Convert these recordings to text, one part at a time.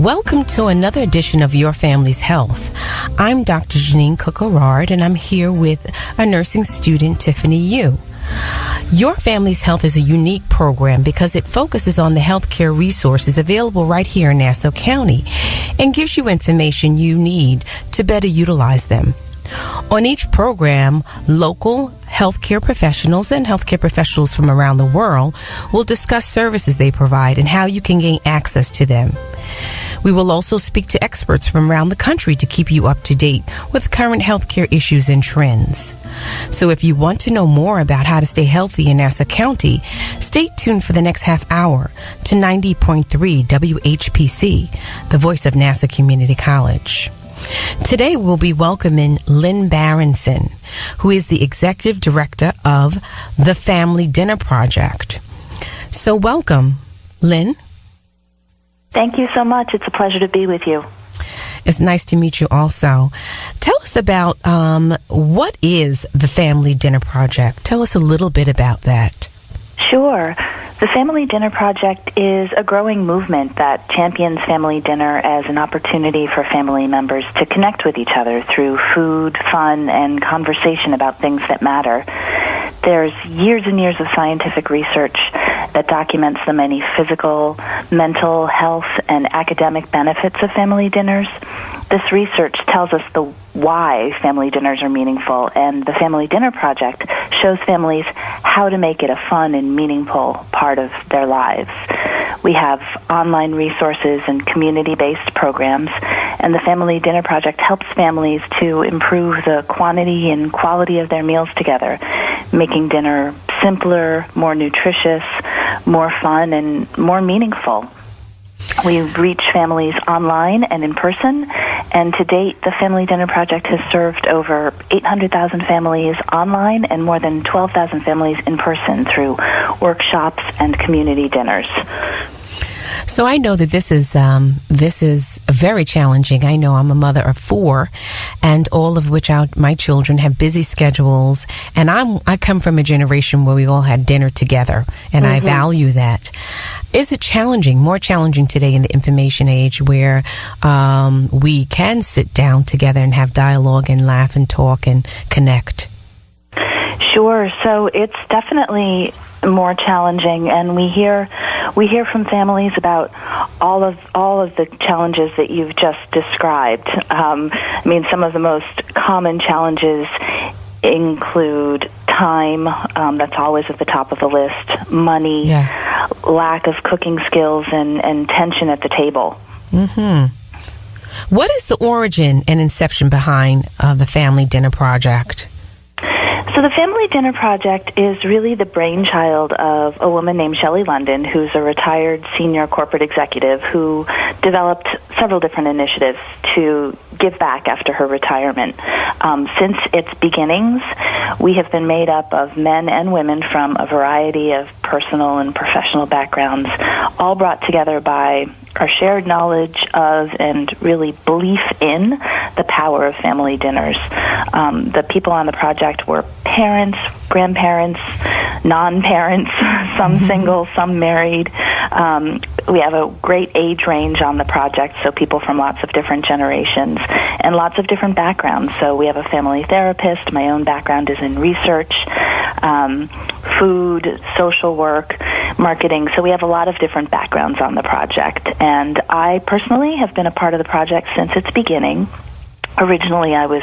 Welcome to another edition of Your Family's Health. I'm Dr. Jeanine Cook-Gerard, and I'm here with a nursing student, Tiffany Yu. Your Family's Health is a unique program because it focuses on the healthcare resources available right here in Nassau County and gives you information you need to better utilize them. On each program, local healthcare professionals and healthcare professionals from around the world will discuss services they provide and how you can gain access to them. We will also speak to experts from around the country to keep you up to date with current healthcare issues and trends. So if you want to know more about how to stay healthy in Nassau County, stay tuned for the next half hour to 90.3 WHPC, the voice of Nassau Community College. Today we'll be welcoming Lynn Barendsen, who is the Executive Director of the Family Dinner Project. So welcome, Lynn. Thank you so much. It's a pleasure to be with you. It's nice to meet you also. Tell us about what is the Family Dinner Project? Tell us a little bit about that. Sure. The Family Dinner Project is a growing movement that champions family dinner as an opportunity for family members to connect with each other through food, fun, and conversation about things that matter. There's years and years of scientific research that documents the many physical, mental, health, and academic benefits of family dinners. This research tells us the why family dinners are meaningful, and the Family Dinner Project shows families how to make it a fun and meaningful part of their lives. We have online resources and community-based programs, and the Family Dinner Project helps families to improve the quantity and quality of their meals together, making dinner simpler, more nutritious, more fun, and more meaningful. We reach families online and in person, and to date, the Family Dinner Project has served over 800,000 families online and more than 12,000 families in person through workshops and community dinners. So I know that this is very challenging. I know I'm a mother of 4, and all of which my children have busy schedules. And I come from a generation where we all had dinner together, and I value that. Is it challenging, more challenging today in the information age, where we can sit down together and have dialogue and laugh and talk and connect? Sure. So it's definitely more challenging, and we hear from families about all of the challenges that you've just described. Some of the most common challenges include time, that's always at the top of the list, money, lack of cooking skills, and tension at the table. What is the origin and inception behind the Family Dinner Project? So the Family Dinner Project is really the brainchild of a woman named Shelley London, who's a retired senior corporate executive who developed several different initiatives to give back after her retirement. Since its beginnings, we have been made up of men and women from a variety of personal and professional backgrounds, all brought together by our shared knowledge of and really belief in the power of family dinners. The people on the project were parents, grandparents, non-parents, some single, some married. We have a great age range on the project, so people from lots of different generations and lots of different backgrounds. So we have a family therapist. My own background is in research, food, social work, marketing. So we have a lot of different backgrounds on the project. And I personally have been a part of the project since its beginning. Originally, I was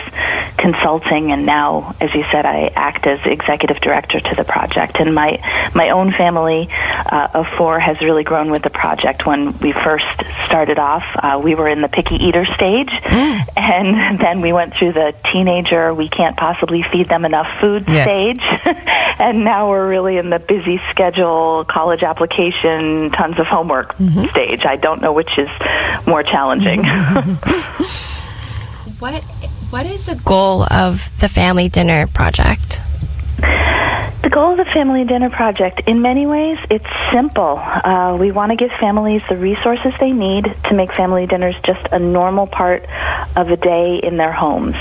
consulting, and now, as you said, I act as executive director to the project. And my own family of 4 has really grown with the project. When we first started off, we were in the picky eater stage, and then we went through the teenager, we can't possibly feed them enough food stage, and now we're really in the busy schedule, college application, tons of homework stage. I don't know which is more challenging. What is the goal of the Family Dinner Project? The goal of the Family Dinner Project, in many ways, it's simple. We want to give families the resources they need to make family dinners just a normal part of a day in their homes.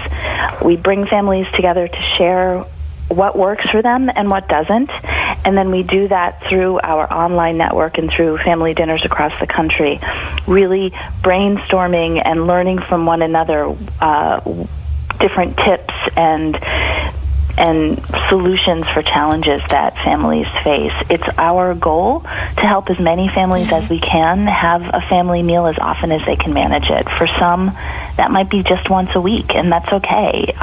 We bring families together to share what works for them and what doesn't, And then we do that through our online network and through family dinners across the country, really brainstorming and learning from one another different tips and solutions for challenges that families face. It's our goal to help as many families as we can have a family meal as often as they can manage it. For some, that might be just once a week, and that's okay.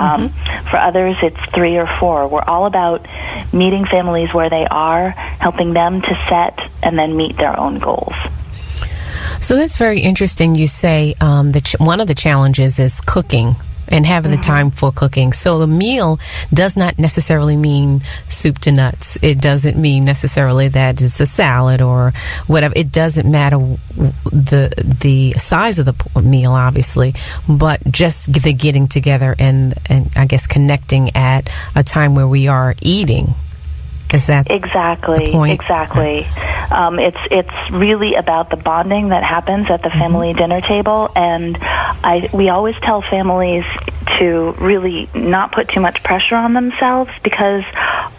For others, it's 3 or 4. We're all about meeting families where they are, helping them to set and then meet their own goals. So that's very interesting. You say one of the challenges is cooking and having the time for cooking. So the meal does not necessarily mean soup to nuts. It doesn't mean necessarily that it's a salad or whatever. It doesn't matter the size of the meal, obviously, but just the getting together and I guess connecting at a time where we are eating. Is that exactly the point? Exactly. It's really about the bonding that happens at the family dinner table, and we always tell families to really not put too much pressure on themselves, because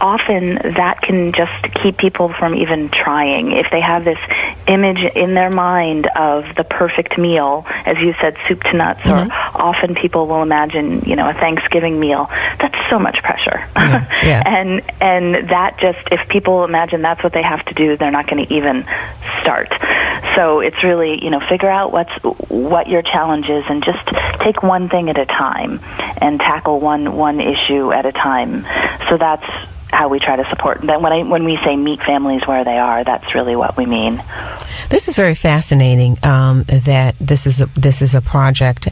often that can just keep people from even trying. If they have this image in their mind of the perfect meal, as you said, soup to nuts, or often people will imagine, a Thanksgiving meal. That's so much pressure. Yeah. And that just, if people imagine that's what they have to do, they're not going to even start. So it's really, figure out what your challenge is and just take one thing at a time and tackle one issue at a time. So that's how we try to support. Then when we say meet families where they are, that's really what we mean. This is very fascinating. That this is a project.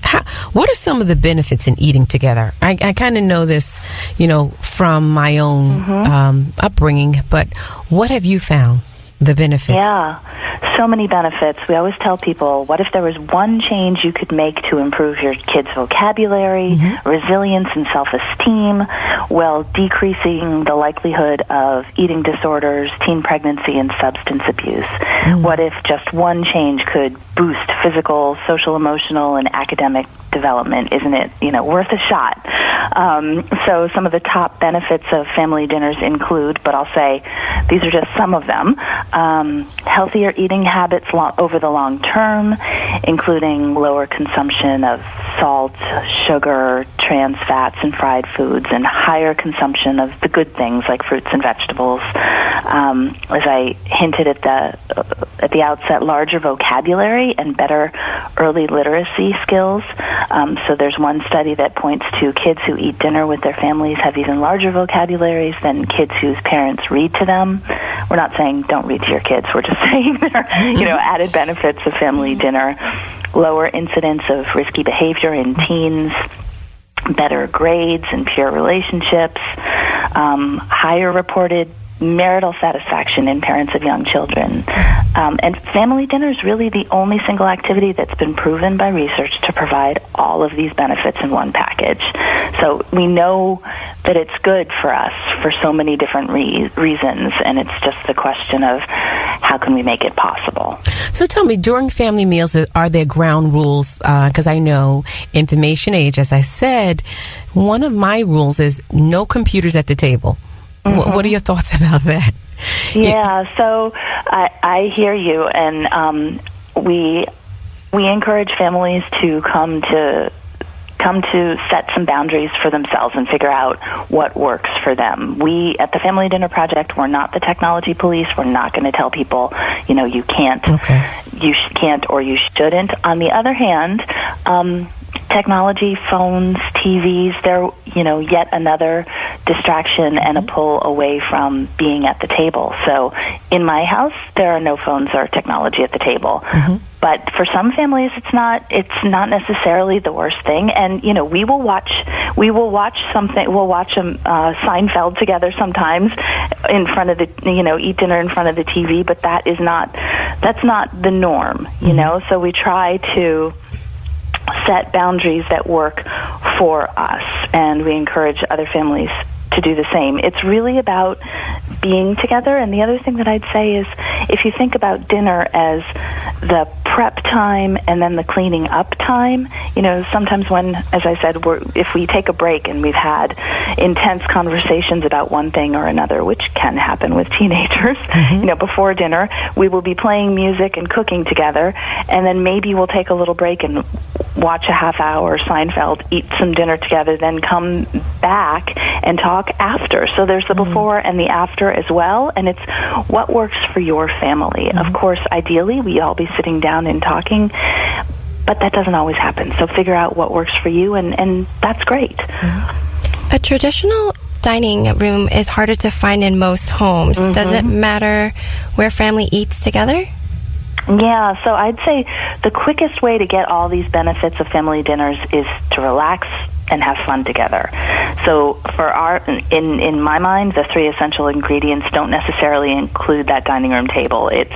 What are some of the benefits in eating together? I kind of know this, from my own upbringing. But what have you found? The benefits. Yeah, so many benefits. We always tell people, what if there was one change you could make to improve your kids' vocabulary, resilience, and self-esteem, while decreasing the likelihood of eating disorders, teen pregnancy, and substance abuse? What if just one change could boost physical, social, emotional, and academic development? Isn't it, worth a shot? So some of the top benefits of family dinners include, but I'll say these are just some of them, healthier eating habits over the long term, including lower consumption of salt, sugar, trans fats, and fried foods, and higher consumption of the good things like fruits and vegetables. As I hinted at the outset, larger vocabulary and better early literacy skills. So there's one study that points to kids who eat dinner with their families have even larger vocabularies than kids whose parents read to them. We're not saying don't read to your kids. We're just saying there are, added benefits of family dinner, lower incidence of risky behavior in teens, better grades and peer relationships, higher reported marital satisfaction in parents of young children. And family dinner is really the only single activity that's been proven by research to provide all of these benefits in one package. So we know that it's good for us for so many different reasons, and it's just the question of how can we make it possible. So tell me, during family meals, are there ground rules? Because I know information age, as I said, one of my rules is no computers at the table. What are your thoughts about that? Yeah, so I hear you, and we encourage families to come to set some boundaries for themselves and figure out what works for them. We at the Family Dinner Project, we're not the technology police. We're not going to tell people, you can't, you can't, or you shouldn't. On the other hand, technology, phones, TVs, they're, yet another distraction and a pull away from being at the table. So in my house, there are no phones or technology at the table. But for some families, it's not necessarily the worst thing. And, we will watch something, we'll watch Seinfeld together sometimes in front of the, eat dinner in front of the TV, but that's not the norm, so we try to set boundaries that work for us, and we encourage other families to do the same. It's really about being together. And the other thing that I'd say is, if you think about dinner as the prep time and then the cleaning up time, sometimes when, as I said, if we take a break and we've had intense conversations about one thing or another, which can happen with teenagers, before dinner, we will be playing music and cooking together, and then maybe we'll take a little break and watch a half-hour Seinfeld, eat some dinner together, then come back and talk after. So there's the before and the after as well, and it's what works for your family. Of course, ideally, we all be sitting down and talking, but that doesn't always happen. So figure out what works for you, and that's great. A traditional dining room is harder to find in most homes. Does it matter where family eats together? Yeah, so I'd say the quickest way to get all these benefits of family dinners is to relax and have fun together. So in my mind, the three essential ingredients don't necessarily include that dining room table. It's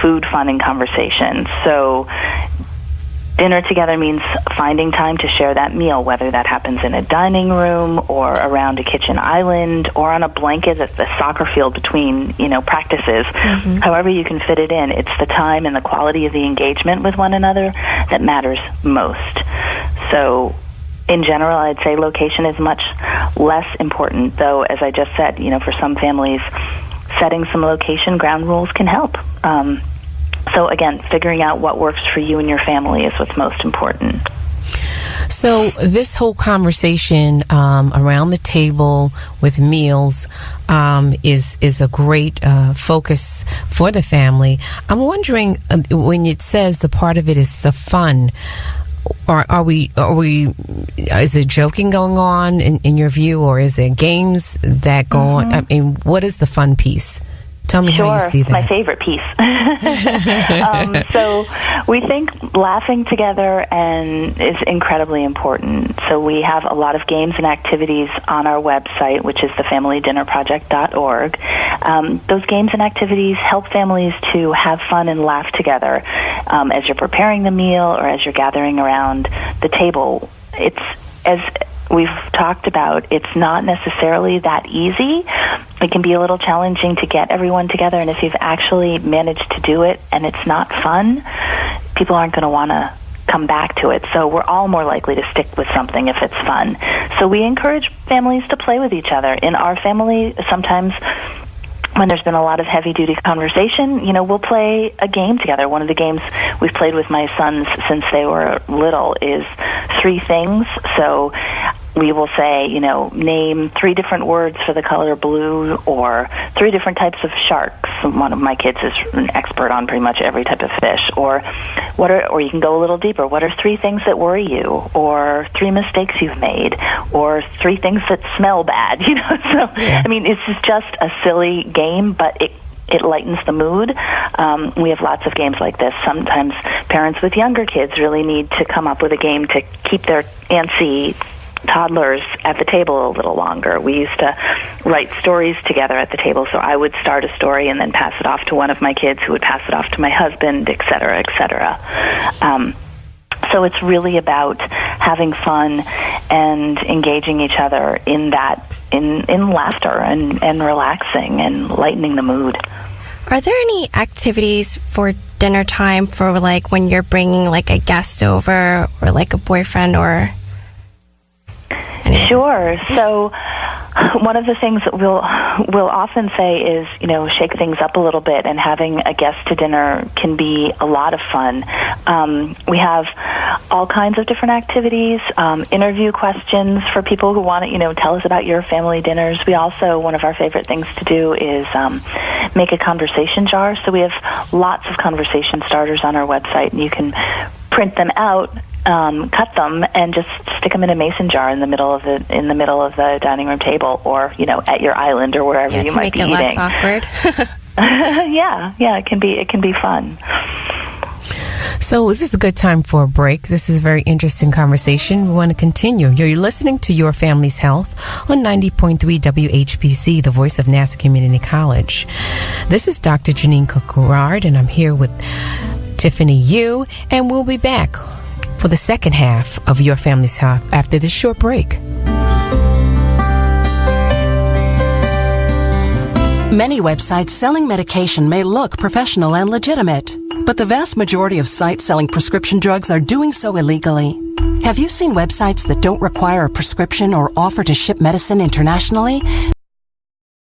food, fun, and conversation. So dinner together means finding time to share that meal, whether that happens in a dining room or around a kitchen island or on a blanket at the soccer field between, practices. However you can fit it in, it's the time and the quality of the engagement with one another that matters most. So in general, I'd say location is much less important, though, as I just said, for some families, setting some location ground rules can help. So again, figuring out what works for you and your family is what's most important. So this whole conversation around the table with meals is a great focus for the family. I'm wondering, when it says the part of it is the fun, are we is there joking going on in your view, or is there games that go on? I mean, what is the fun piece? Tell me how you see that. My favorite piece. So we think laughing together is incredibly important. So we have a lot of games and activities on our website, which is thefamilydinnerproject.org. Those games and activities help families to have fun and laugh together as you're preparing the meal or as you're gathering around the table. It's as we've talked about, it's not necessarily that easy. It can be a little challenging to get everyone together, and if you've actually managed to do it and it's not fun, people aren't going to want to come back to it. So we're all more likely to stick with something if it's fun. So we encourage families to play with each other. In our family, sometimes when there's been a lot of heavy-duty conversation, we'll play a game together. One of the games we've played with my sons since they were little is 3 things. So we will say, name 3 different words for the color blue, or 3 different types of sharks. One of my kids is an expert on pretty much every type of fish. Or you can go a little deeper. What are 3 things that worry you? Or 3 mistakes you've made? Or 3 things that smell bad? So, yeah. I mean, it's just a silly game, but it lightens the mood. We have lots of games like this. Sometimes parents with younger kids really need to come up with a game to keep their antsy toddlers at the table a little longer. We used to write stories together at the table, so I would start a story and then pass it off to one of my kids, who would pass it off to my husband, et cetera, et cetera. So it's really about having fun and engaging each other in laughter and relaxing and lightening the mood. Are there any activities for dinner time for when you're bringing a guest over, or a boyfriend or? Sure. So one of the things that we'll often say is, shake things up a little bit, and having a guest to dinner can be a lot of fun. We have all kinds of different activities, interview questions for people who want to, tell us about your family dinners. We also, one of our favorite things to do is make a conversation jar. So we have lots of conversation starters on our website, and you can print them out, cut them, and just stick them in a mason jar in the middle of the dining room table, or at your island or wherever you might be eating. To make it less awkward. Yeah, it can be fun. So this is a good time for a break. This is a very interesting conversation. We want to continue. You're listening to Your Family's Health on 90.3 WHPC, the voice of Nassau Community College. This is Dr. Jeanine Cook-Gerard, and I'm here with Tiffany Yu, and we'll be back for the second half of Your Family's Health after this short break. Many websites selling medication may look professional and legitimate, but the vast majority of sites selling prescription drugs are doing so illegally. Have you seen websites that don't require a prescription or offer to ship medicine internationally?